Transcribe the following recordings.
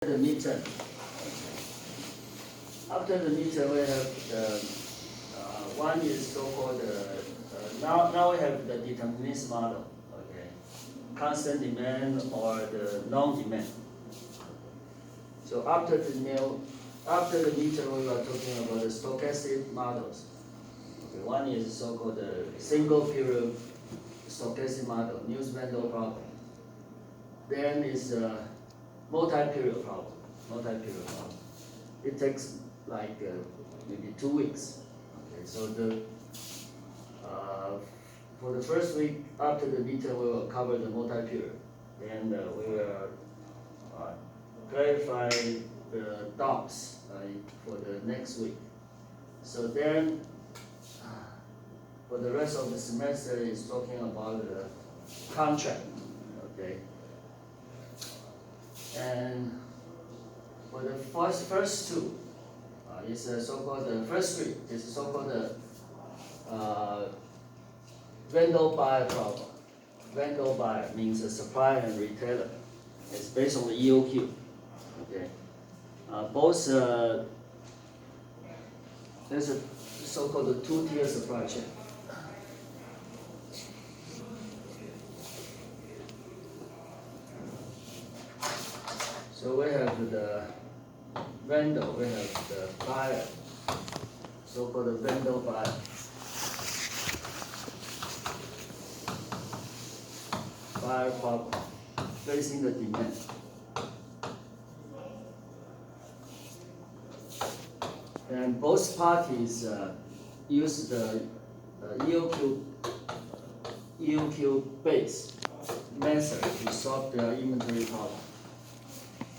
The midterm. After the midterm, we have the one is so-called now we have the deterministic model. Okay, constant demand or the non-demand. So after the midterm, we are talking about the stochastic models. Okay, one is so-called the single period stochastic model, Newton-Mendel problem. Then is multi-period problem. Multi-period problem. It takes like maybe 2 weeks. Okay, so for the first week after the midterm, we will cover the multi-period, and we will clarify the dots for the next week. So then, for the rest of the semester, is talking about the contract. Okay. And for the first two, is so-called the first three is so-called the vendor-buyer problem. Vendor-buyer means a supplier and retailer. It's based on the EOQ. Okay, both there's a so-called two-tier supply chain. So we have the vendor, we have the buyer, so-called vendor buyer. Buyer problem, facing the demand. And both parties use the EOQ based method to solve their inventory problem.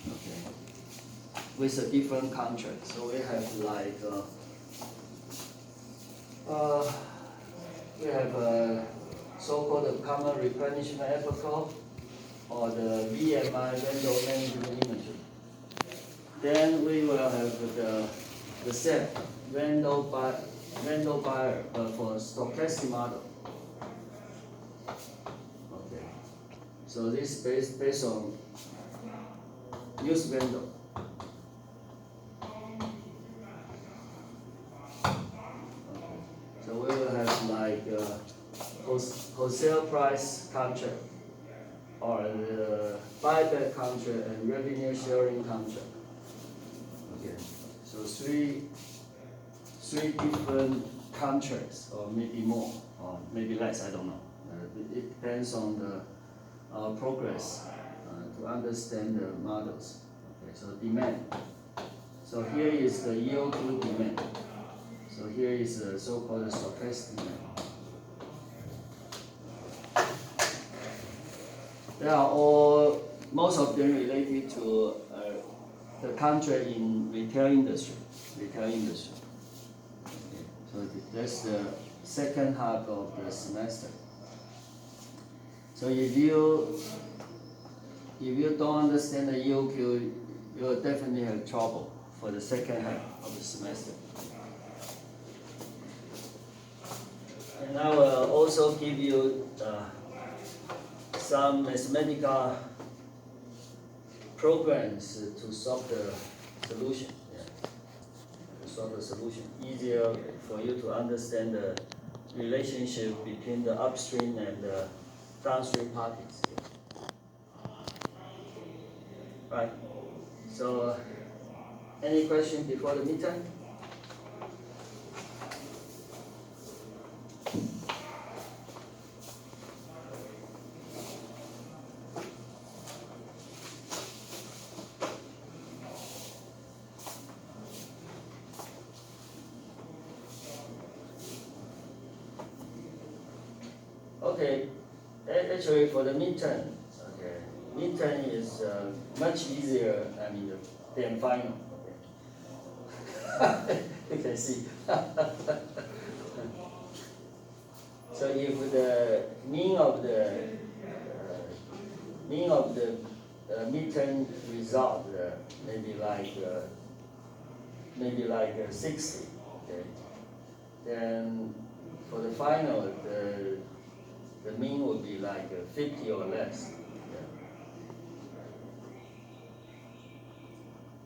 Okay. With a different contract. So we have like we have a so-called common replenishment effort or the VMI, vendor management inventory. Then we will have the set vendor buyer for stochastic model. Okay. So this based on use vendor. So we will have like wholesale price contract or the buyback contract and revenue sharing contract. Okay. So three different contracts, or maybe more, or maybe less. I don't know. It depends on the progress to understand the models. Okay. So demand. So here is the EOQ demand. So here is the so-called stochastic demand. They are all, most of them related to the contract in retail industry. Okay. So that's the second half of the semester. So if you don't understand the EOQ, you will definitely have trouble for the second half of the semester. And I will also give you some mathematical programs to solve the solution. Yeah. To solve the solution. Easier for you to understand the relationship between the upstream and the downstream parties. Right. So, any question before the midterm? Okay, actually for the midterm, okay, midterm is much easier, than final. Okay. You can see. So if the mean of the midterm result maybe like 60, okay, then for the final the mean would be like 50 or less.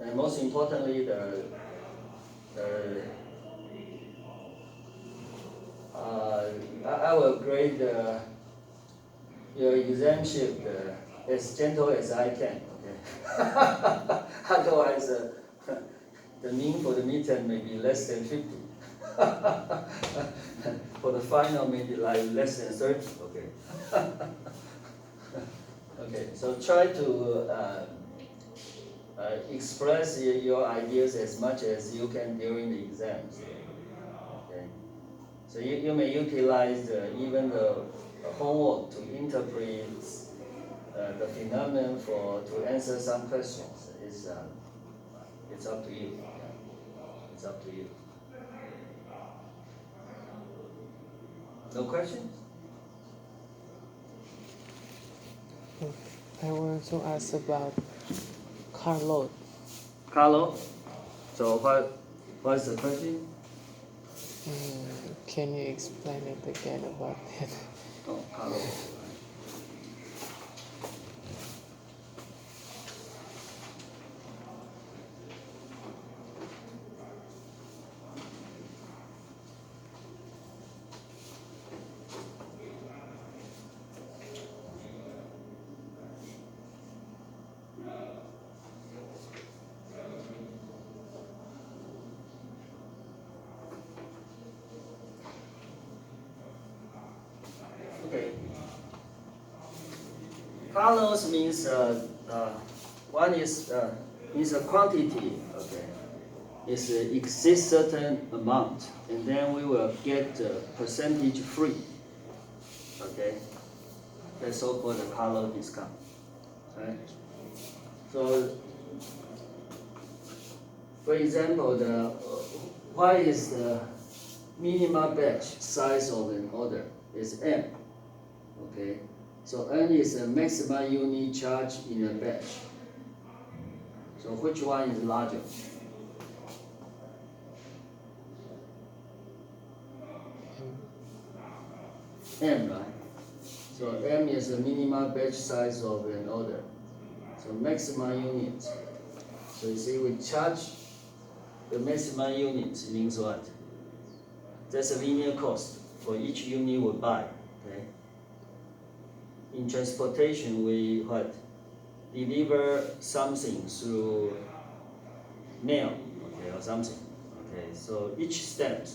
And most importantly, I will grade your exam sheet as gentle as I can. Okay. Otherwise, the mean for the midterm may be less than 50. For the final, maybe like less than 30. Okay. Okay. So try to express your ideas as much as you can during the exams. Okay. So you may utilize even the homework to interpret the phenomenon to answer some questions. It's up to you. Yeah. It's up to you. No questions? I want to ask about car load. Carlo? So what's the question? Can you explain it again about that? Oh, Carlo. Okay. Carlos means one is means a quantity. Okay, is exists certain amount, and then we will get percentage free. Okay, that's so-called the Carlo discount. Right. So, for example, what is the minimum batch size of an order? Is M. Okay, so N is the maximum unit charge in a batch. So which one is larger? M, right? So M is the minimum batch size of an order. So maximum units. So you see, we charge the maximum units means what? That's a linear cost for each unit we buy. Okay. In transportation, we what? Deliver something through mail, okay, or something. Okay, so each step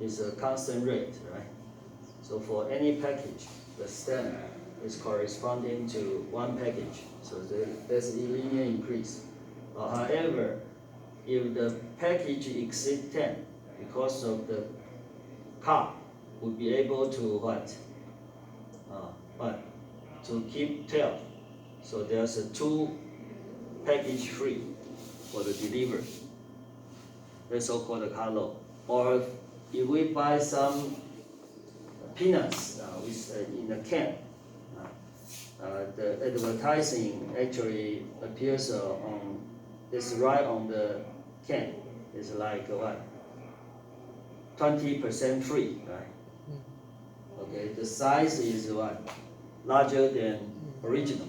is a constant rate, right? So for any package, the stamp is corresponding to one package. So there's a linear increase. However, if the package exceeds 10, because of the car would be able to what? To keep 12. So there's a 2 package free for the delivery. That's so-called a car load. Or if we buy some peanuts in a can, the advertising actually appears it's right on the can. It's like what? 20% free, right? Okay, the size is what? Larger than original.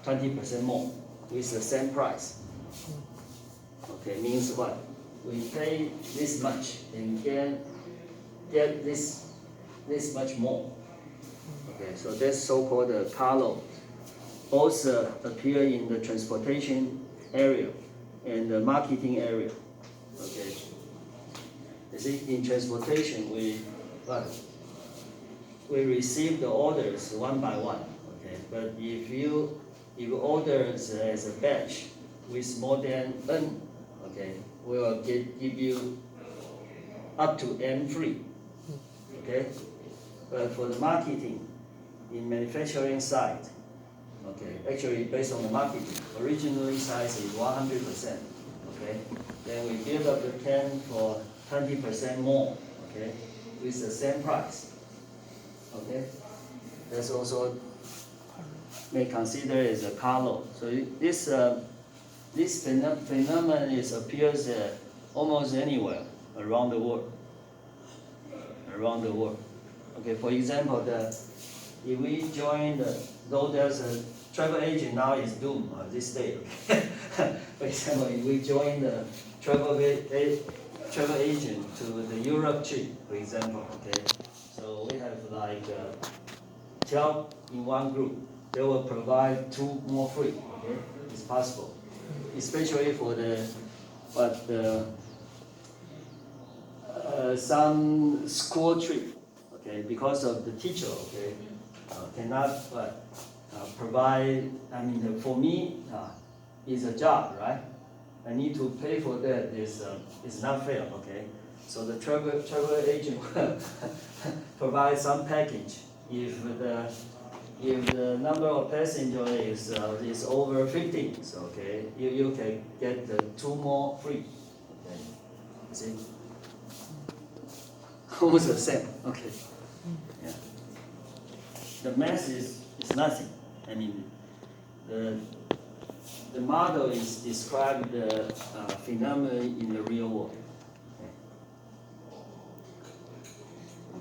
20% more with the same price. Okay, means what? We pay this much and get this much more. Okay, so that's so-called a car load. Both appear in the transportation area and the marketing area. Okay. You see, in transportation, we receive the orders one by one. Okay, but if you order as a batch with more than N, okay, we will give you up to N free. Okay, but for the marketing, in manufacturing side, okay, actually based on the marketing, originally size is 100%. Okay, then we build up the can for 20% more. Okay, with the same price. Okay, that's also may consider as a car load. So this phenomenon appears almost anywhere around the world. Okay, for example, if we join though there's a travel agent now is doomed this day. For example, if we join the travel agent to the Europe trip, for example, okay. So we have like 12 in one group. They will provide 2 more free. Okay, it's possible, especially for the some school trip. Okay, because of the teacher. Okay, cannot provide. I mean, for me, it's a job, right? I need to pay for that. Is not fair. Okay, so the travel agent will provide some package if the number of passengers is over 15. So okay, you can get the 2 more free. Okay, see. Almost the same. Okay. Yeah. The math is nothing. I mean, the model is describe the phenomenon in the real world. Okay.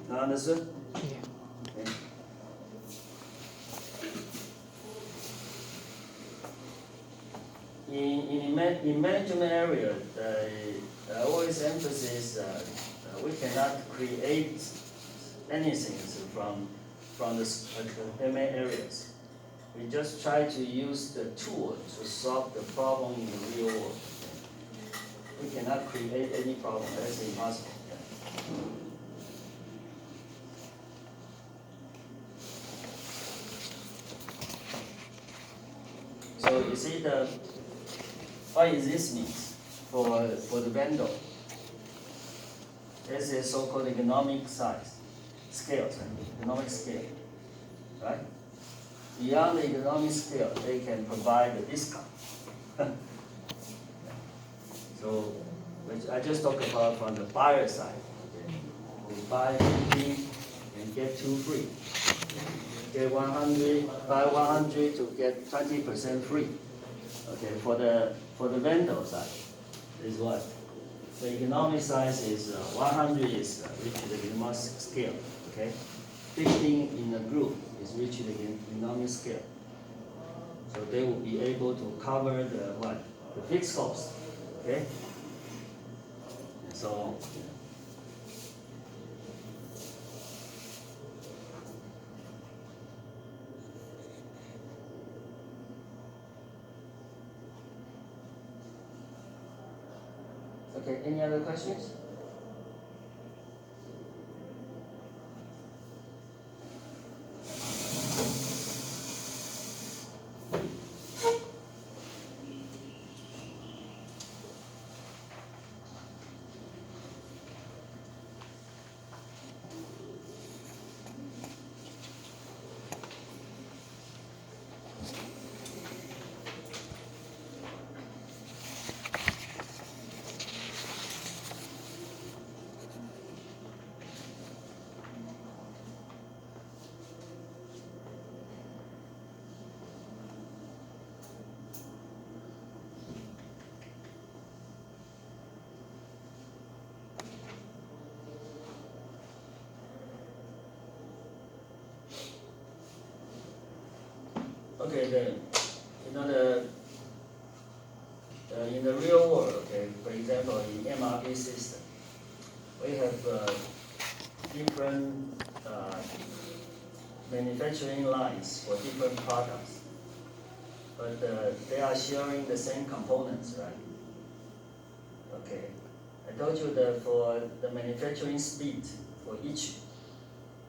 Now understood? Yeah. Okay. In management area, I always emphasize we cannot create anything from the MA areas. We just try to use the tool to solve the problem in the real world. We cannot create any problem. That's impossible. So you see what is this means for the vendor? This is so-called economic size, scale, economic scale, right? Beyond the economic scale, they can provide a discount. So, which I just talked about from the buyer side. Okay. We buy 50 and get 2 free. Get 100, buy 100 to get 20% free. Okay, for the vendor side, is what? The economic size is 100 is reaching the economic scale. Okay, 15 in a group is reaching the economic scale. So they will be able to cover the fixed cost. Okay. So. Okay, any other questions? Okay, then, in the real world, okay, for example, in MRP system, we have different manufacturing lines for different products, but they are sharing the same components, right? Okay, I told you that for the manufacturing speed for each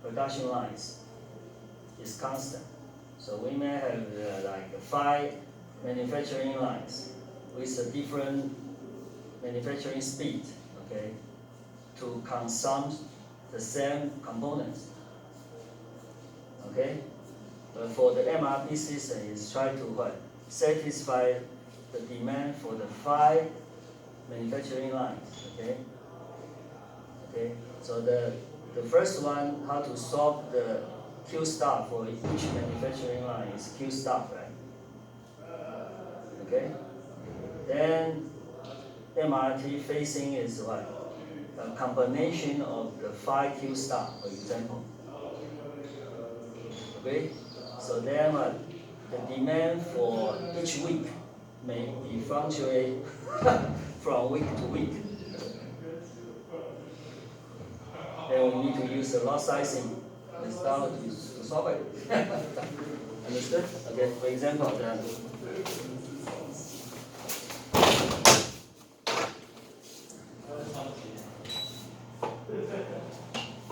production lines is constant. So we may have like 5 manufacturing lines with a different manufacturing speed, okay, to consume the same components, okay. But for the MRP system, is try to what? Satisfy the demand for the 5 manufacturing lines, okay. Okay. So the first one, how to solve the Q stop for each manufacturing line is Q stop, right? Okay. Then MRT facing is what? A combination of the 5 Q stop, for example. Okay. So then the demand for each week may be fluctuate from week to week. Then we need to use the lot sizing methodology to solve it. Understood? Okay, for example, then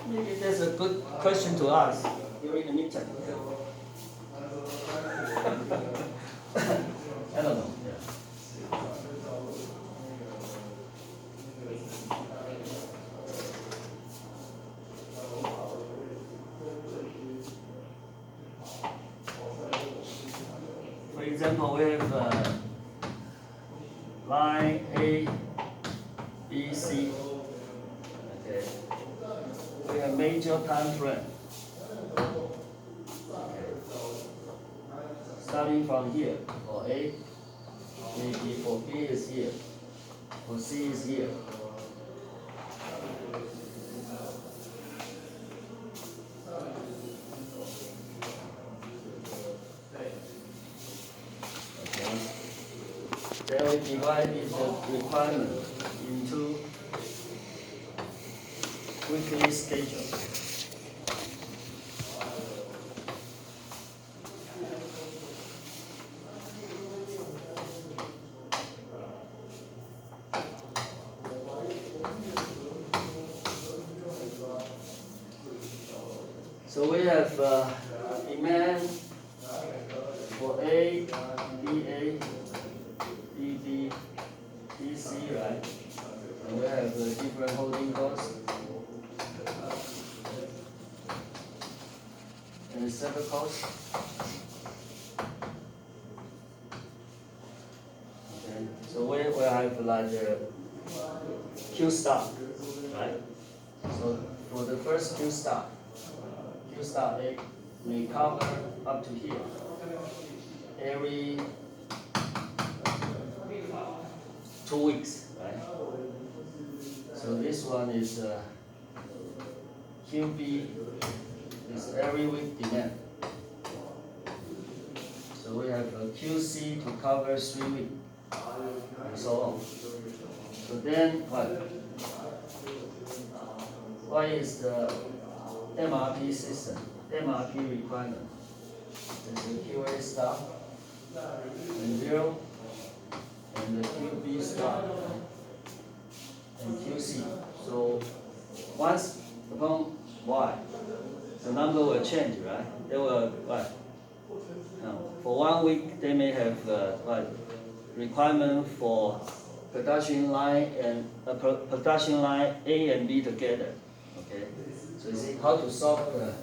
maybe that's a good question to ask during the meeting. I don't know. Yeah. For example, we have line A, B, C. Okay. We have major time frame. Okay. Starting from here, for A, maybe for B is here, for C is here. Then we divided the requirement into weekly schedule. So we have demand for A, BA, BB, BC, right? And we have different holding costs and separate costs. Okay, so we have like the Q star, right? So for the first Q star A may cover up to here. Every 2 weeks, right? So this one is QB is every week demand. So we have a QC to cover 3 weeks, and so on. So then what is the MRP system? MRP requirement. There's a QA star and 0. And the QB star and QC. So once upon Y, the number will change, right? They will what? Now, for 1 week, they may have requirement for production line and production line A and B together. Okay. So you see how to solve the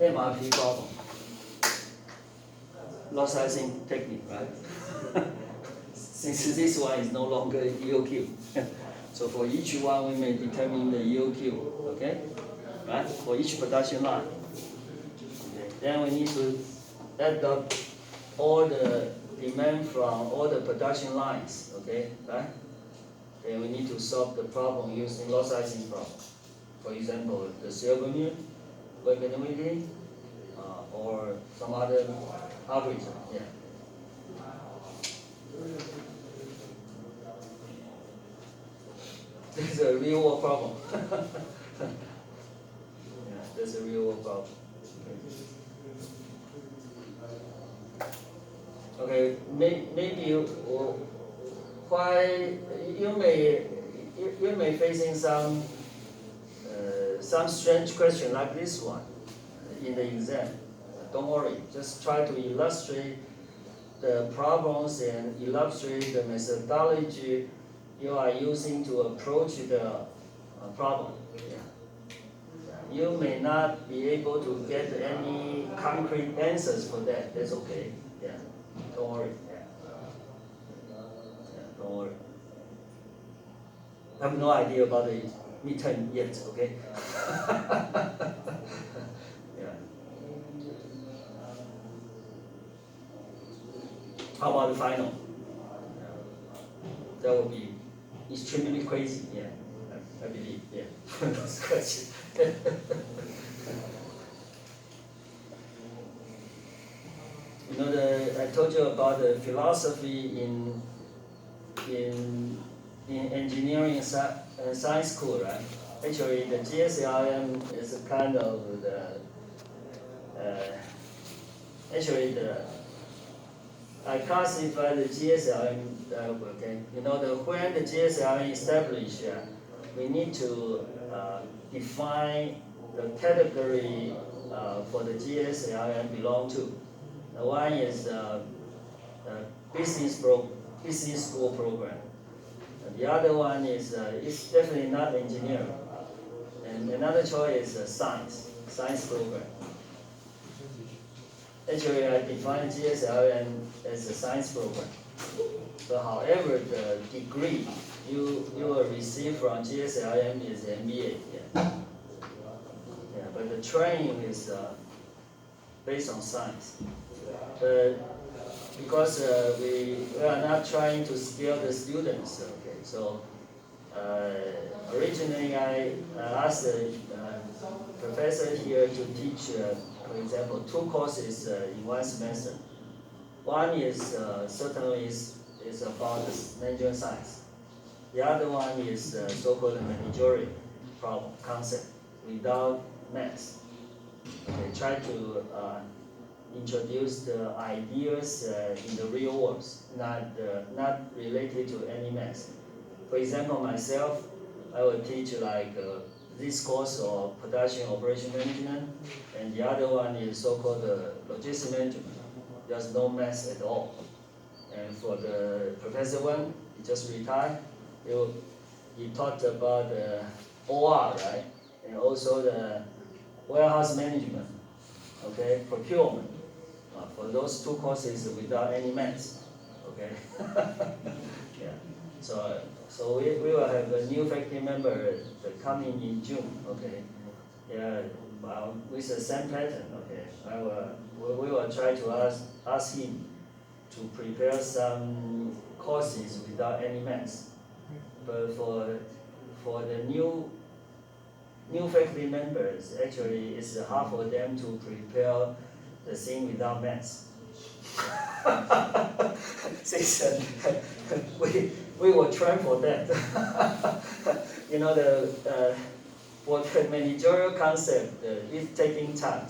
MRP problem. Lot sizing technique, right? Since this one is no longer EOQ. So for each one we may determine the EOQ, okay? Right? For each production line. Okay. Then we need to add up all the demand from all the production lines, okay? Right? Then we need to solve the problem using lot sizing problem. For example, the silver mean, Wegmann or some other algorithm. Yeah. That's a real world problem. Yeah, that's a real world problem. Okay, maybe why you may facing some strange question like this one in the exam. Don't worry, just try to illustrate the problems and illustrate the methodology you are using to approach the problem. Yeah. You may not be able to get any concrete answers for that. That's okay. Yeah. Don't worry. Yeah. Yeah, don't worry. I have no idea about the midterm yet. Okay. Yeah. How about the final? That would be extremely crazy, yeah. I believe, yeah. This question. I told you about the philosophy in engineering science school, right? Actually, the GSLM is a kind of I classify the GSLM, okay, when the GSLM established, we need to define the category for the GSLM belong to. One is business school program. And the other one is it's definitely not engineering. And another choice is science program. Actually, I define GSLM as a science program. So however, the degree you will receive from GSLM is MBA. But the training is based on science. But because we are not trying to scale the students, okay, so originally I asked the professor here to teach, for example, 2 courses in one semester. One is certainly is about the management science. The other one is so-called managerial problem concept without maths. Okay, try to introduce the ideas in the real world, not related to any maths. For example, myself, I will teach like this course of production operation management, and the other one is so-called logistics management. There's no maths at all. And for the Professor Wen, he just retired. He talked about the OR, right? And also the warehouse management, okay, procurement. For those 2 courses without any maths, okay. Yeah. So we will have a new faculty member coming in June, okay. Yeah, with the same pattern, okay. We will try to ask him to prepare some courses without any maths. But for the new faculty members, actually it's hard for them to prepare the thing without maths. Since we will train for that. For the managerial concept, it's taking time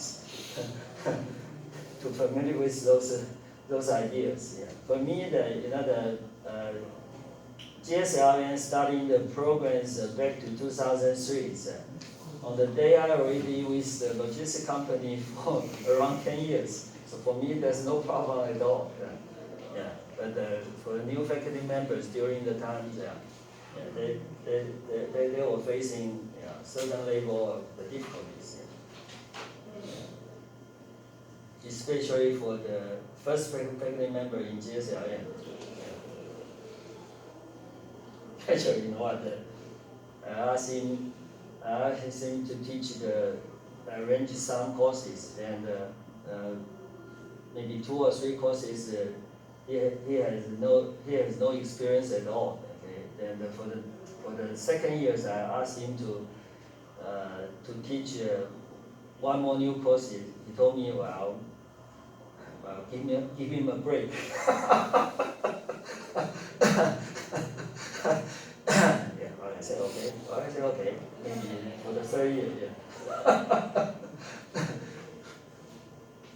to familiar with those ideas. Yeah. For me, the GSLM starting the programs back to 2003. On the day I already with the logistics company for around 10 years. So for me, there's no problem at all. Yeah. But for the new faculty members during the times, they were facing certain level of the difficulties. Especially for the first faculty member in GSLM. Actually, you know what? I asked him to teach arrange some courses, and maybe 2 or 3 courses he has no experience at all. Okay, and for the second years, I asked him to teach 1 more new course. He told me, well, give him a break. I said okay. I said okay. Maybe for the 3rd year.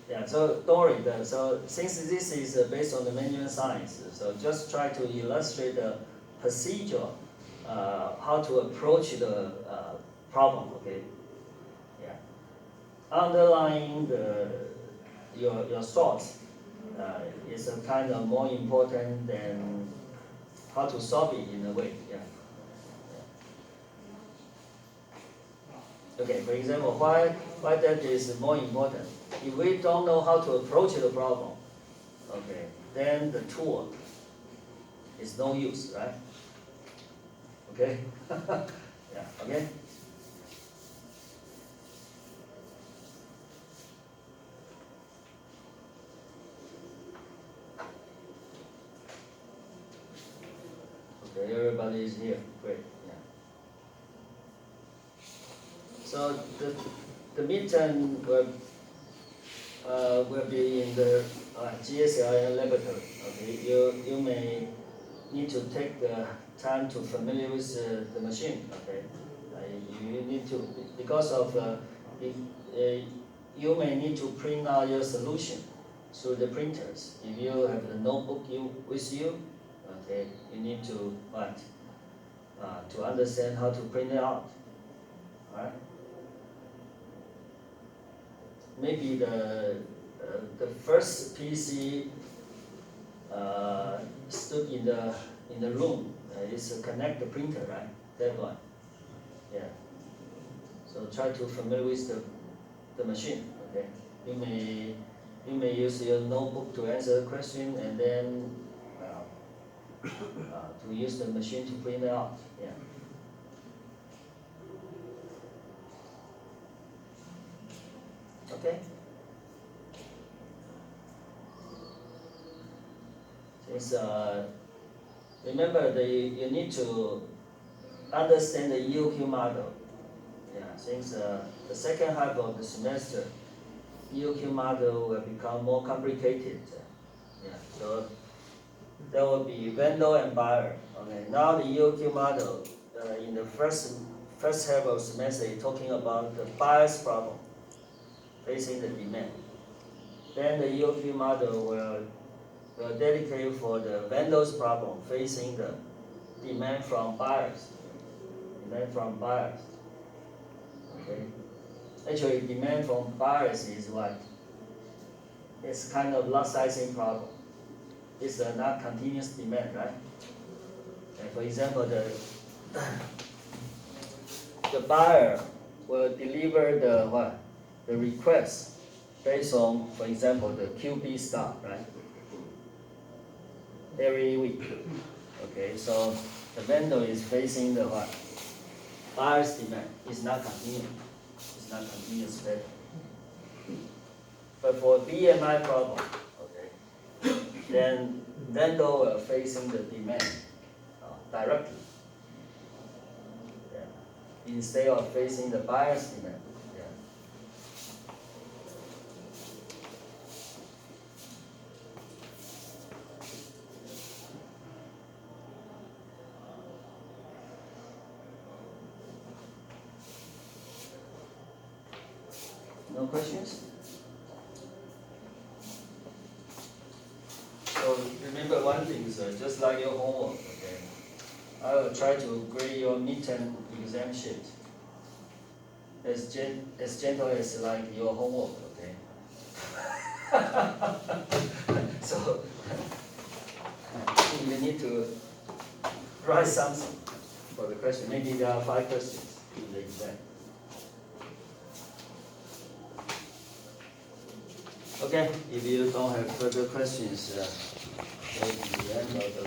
Yeah. So don't worry. So since this is based on the management science, so just try to illustrate the procedure, how to approach the problem. Okay. Yeah. Underlying your thoughts is a kind of more important than how to solve it in a way. Yeah. Okay, for example, why that is more important? If we don't know how to approach the problem, okay, then the tool is no use, right? Okay? Yeah, okay? Okay, everybody is here. Great. So the midterm will be in the GSLM laboratory. Okay, you may need to take the time to familiar with the machine. Okay, you need to because of you may need to print out your solution through the printers. If you have the notebook with you, okay, you need to what to understand how to print it out. All right. Maybe the first PC stood in the room is a connect the printer, right? That one. Yeah. So try to familiar with the machine. Okay. You may use your notebook to answer the question, and then to use the machine to print it out. Yeah. Okay. Since remember you need to understand the EOQ model. Yeah. Since the second half of the semester, EOQ model will become more complicated. Yeah. So there will be vendor and buyer. Okay. Now the EOQ model in the first half of the semester is talking about the buyer's problem facing the demand. Then the EOQ model will dedicate for the vendor's problem facing the demand from buyers. Demand from buyers. Okay. Actually, demand from buyers is what? It's kind of lot sizing problem. It's not continuous demand, right? And for example, the buyer will deliver the what? The request based on, for example, the QB stock, right? Every week. Okay, so the vendor is facing the what? Buyer's demand. It's not continuous. It's not continuous better. But for BMI problem, okay, then vendor will facing the demand directly. Yeah. Instead of facing the buyer's demand. Yeah. No questions? So remember one thing, sir, just like your homework, okay? I will try to grade your midterm exam sheet as gentle as like your homework, okay? So you need to write something for the question. Maybe there are 5 questions in the exam. Okay, if you don't have further questions, that will be the end of the